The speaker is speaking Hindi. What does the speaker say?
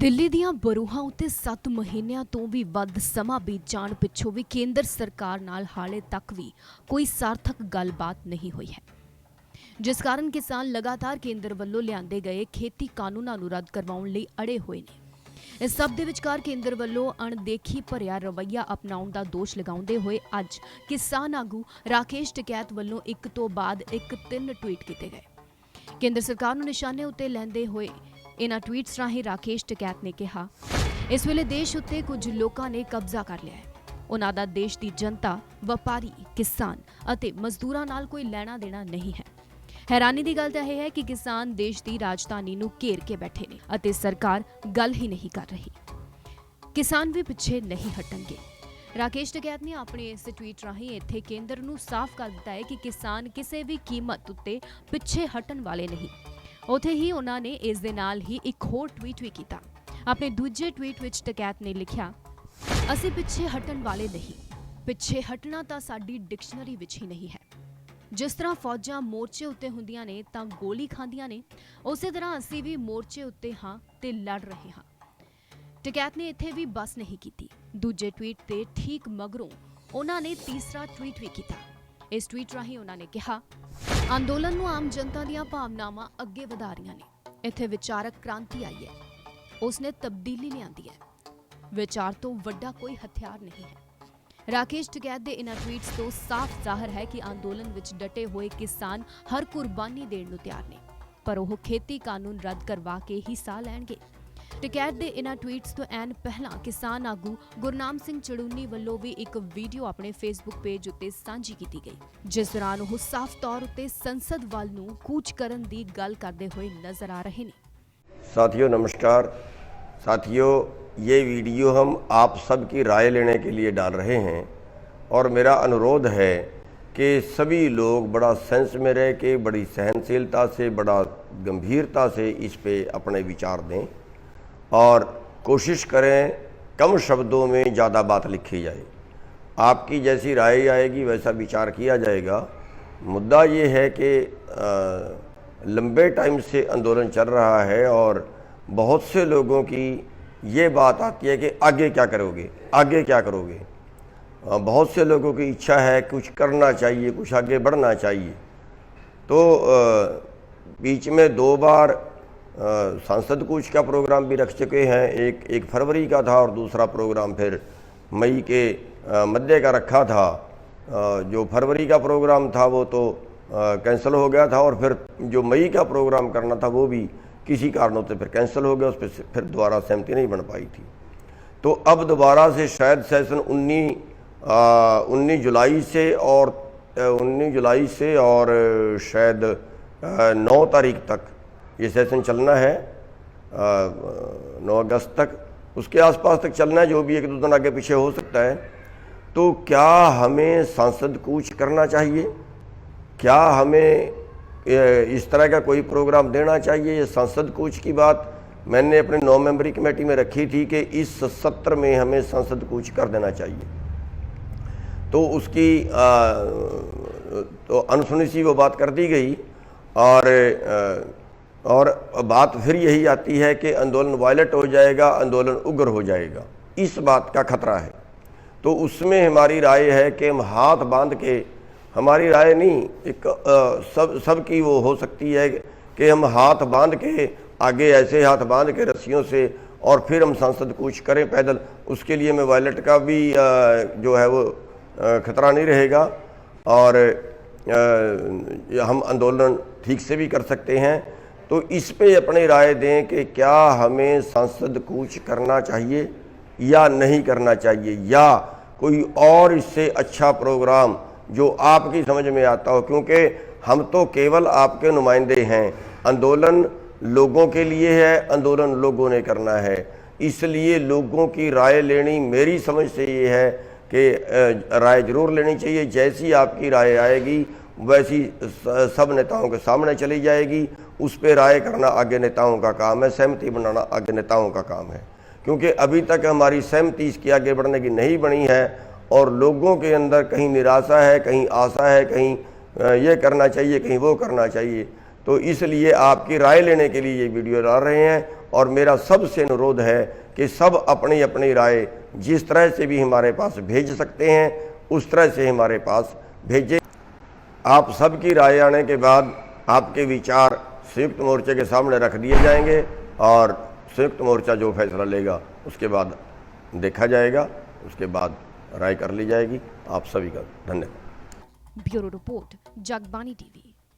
दिल्ली ਦੀਆਂ ਬਰੂਹਾਂ ਉੱਤੇ 7 ਮਹੀਨਿਆਂ ਤੋਂ ਵੀ ਵੱਧ ਸਮਾਂ ਬੀਤ ਜਾਣ ਪਿੱਛੋਂ ਵੀ ਕੇਂਦਰ ਸਰਕਾਰ ਨਾਲ ਹਾਲੇ ਤੱਕ ਵੀ ਕੋਈ ਸਾਰਥਕ ਗੱਲਬਾਤ ਨਹੀਂ ਹੋਈ ਹੈ, ਜਿਸ ਕਾਰਨ ਕਿਸਾਨ ਲਗਾਤਾਰ ਕੇਂਦਰ ਵੱਲੋਂ ਲਿਆਂਦੇ ਗਏ ਖੇਤੀ ਕਾਨੂੰਨਾਂ ਨੂੰ ਰੱਦ ਕਰਵਾਉਣ ਲਈ ਅੜੇ ਹੋਏ ਨੇ। इस सब दे विचकार केंद्र ਵੱਲੋਂ अणदेखी भरिया रवैया अपनाउण दा दोष लगाउंदे होए अज किसान आगू राकेश टिकैत ਵੱਲੋਂ एक तो बाद एक 3 ट्वीट किए गए। केंद्र सरकार ਨੂੰ निशाने उत्ते लैंदे होए इन्हां ट्वीट्स राਹੀਂ राकेश टिकैत ने कहा, इस वेले देश उत्ते कुछ लोगों ने कब्जा कर लिया है। उन्हां दा देश दी जनता, व्यापारी, किसान अते मजदूरां नाल कोई लैणा देना नहीं है। हैरानी की गल यह है कि किसान देश की राजधानी नूं घेर के बैठे ने अते सरकार गल ही नहीं कर रही। किसान भी पिछे नहीं हटणगे। राकेश टिकैत ने अपने इस ट्वीट राਹੀਂ इत्थे केंद्र नूं साफ कर दिता है कि किसान किसी भी कीमत उत्ते पिछे हटण वाले नहीं। उत्थे ही उन्होंने इस दे नाल ही एक होर ट्वीट भी किया। अपने दूजे ट्वीट विच टिकैत ने लिखा, असीं पिछे हटण वाले नहीं, पिछे हटना तां साडी डिक्शनरी विच ही नहीं है। जिस तरह फौजां मोर्चे उत्ते हुंदियां ने तां गोली खांदियां ने, उसे तरह असीं भी मोर्चे उत्ते हां ते लड़ रहे हां। टिकैत ने इत्थे भी बस नहीं कीती। दूजे ट्वीट ते ठीक मगरों उन्होंने तीसरा ट्वीट भी किया। इस ट्वीट राਹੀਂ उन्होंने कहा, अंदोलन नूं आम जनता दीआं भावनावां अगे वधा रहीआं ने। इत्थे विचारक क्रांति आई है, उसने तब्दीली लिआंदी है। विचार तो वड्डा कोई हथियार नहीं है। राकेश टिकैत दे इन्हां ट्वीट्स तो साफ जाहिर है कि अंदोलन विच डटे हुए किसान हर कुर्बानी देण नूं तैयार ने, पर ओह खेती कानून रद्द करवा के ही साह लैणगे। टिकैत दे इन्हां ट्वीट्स तो ऐन पहला किसान आगू गुरनाम सिंह चड़ूनी वल्लों भी एक वीडियो अपने फेसबुक पेज उत्ते सांझी कीती गई, जिस दौरान ओह साफ तौर उत्ते संसद वल नूं कूच करन दी गल करदे होए नजर आ रहे ने। साथियों नमस्कार। साथियों, ये वीडियो हम आप सब की राय लेने के लिए डाल रहे हैं और मेरा अनुरोध है कि सभी लोग बड़ा सेंस में रह के, बड़ी सहनशीलता से, बड़ा गंभीरता से इस पे अपने विचार दें और कोशिश करें कम शब्दों में ज़्यादा बात लिखी जाए। आपकी जैसी राय आएगी वैसा विचार किया जाएगा। मुद्दा ये है कि लंबे टाइम से आंदोलन चल रहा है और बहुत से लोगों की ये बात आती है कि आगे क्या करोगे, आगे क्या करोगे। बहुत से लोगों की इच्छा है कुछ करना चाहिए, कुछ आगे बढ़ना चाहिए। तो बीच में 2 बार सांसद कूच का प्रोग्राम भी रख चुके हैं। एक फरवरी का था और दूसरा प्रोग्राम फिर मई के मध्य का रखा था। जो फरवरी का प्रोग्राम था वो तो कैंसिल हो गया था और फिर जो मई का प्रोग्राम करना था वो भी किसी कारणों से फिर कैंसिल हो गया। उस पर फिर दोबारा सहमति नहीं बन पाई थी। तो अब दोबारा से शायद सेशन 19 जुलाई से और 19 जुलाई से और शायद 9 तारीख तक ये सेशन चलना है, 9 अगस्त तक, उसके आसपास तक चलना है। जो भी 1-2 दिन आगे पीछे हो सकता है। तो क्या हमें सांसद कूच करना चाहिए? क्या हमें इस तरह का कोई प्रोग्राम देना चाहिए? ये संसद कूच की बात मैंने अपने 9 मेंबरी कमेटी में रखी थी कि इस सत्र में हमें संसद कूच कर देना चाहिए। तो उसकी तो अनसुनी सी वो बात कर दी गई और बात फिर यही आती है कि आंदोलन वायलेट हो जाएगा, आंदोलन उग्र हो जाएगा। इस बात का खतरा है। तो उसमें हमारी राय है कि हम हाथ बांध के, हमारी राय नहीं, एक सब की वो हो सकती है कि हम हाथ बांध के आगे ऐसे हाथ बांध के रस्सियों से और फिर हम संसद कूच करें पैदल। उसके लिए में वायलेट का भी जो है वो खतरा नहीं रहेगा और हम आंदोलन ठीक से भी कर सकते हैं। तो इस पे अपनी राय दें कि क्या हमें संसद कूच करना चाहिए या नहीं करना चाहिए, या कोई और इससे अच्छा प्रोग्राम जो आपकी समझ में आता हो, क्योंकि हम तो केवल आपके नुमाइंदे हैं। आंदोलन लोगों के लिए है, आंदोलन लोगों ने करना है। इसलिए लोगों की राय लेनी मेरी समझ से ये है कि राय ज़रूर लेनी चाहिए। जैसी आपकी राय आएगी वैसी सब नेताओं के सामने चली जाएगी। उस पर राय करना आगे नेताओं का काम है, सहमति बनाना आगे नेताओं का काम है। क्योंकि अभी तक हमारी सहमति इसके आगे बढ़ने की नहीं बनी है और लोगों के अंदर कहीं निराशा है, कहीं आशा है, कहीं ये करना चाहिए, कहीं वो करना चाहिए। तो इसलिए आपकी राय लेने के लिए ये वीडियो डाल रहे हैं और मेरा सबसे अनुरोध है कि सब अपनी अपनी राय जिस तरह से भी हमारे पास भेज सकते हैं उस तरह से हमारे पास भेजें। आप सबकी राय आने के बाद आपके विचार संयुक्त मोर्चे के सामने रख दिए जाएंगे और संयुक्त मोर्चा जो फैसला लेगा उसके बाद देखा जाएगा, उसके बाद राय कर ली जाएगी। आप सभी का धन्यवाद। Bureau report, Jagbani TV.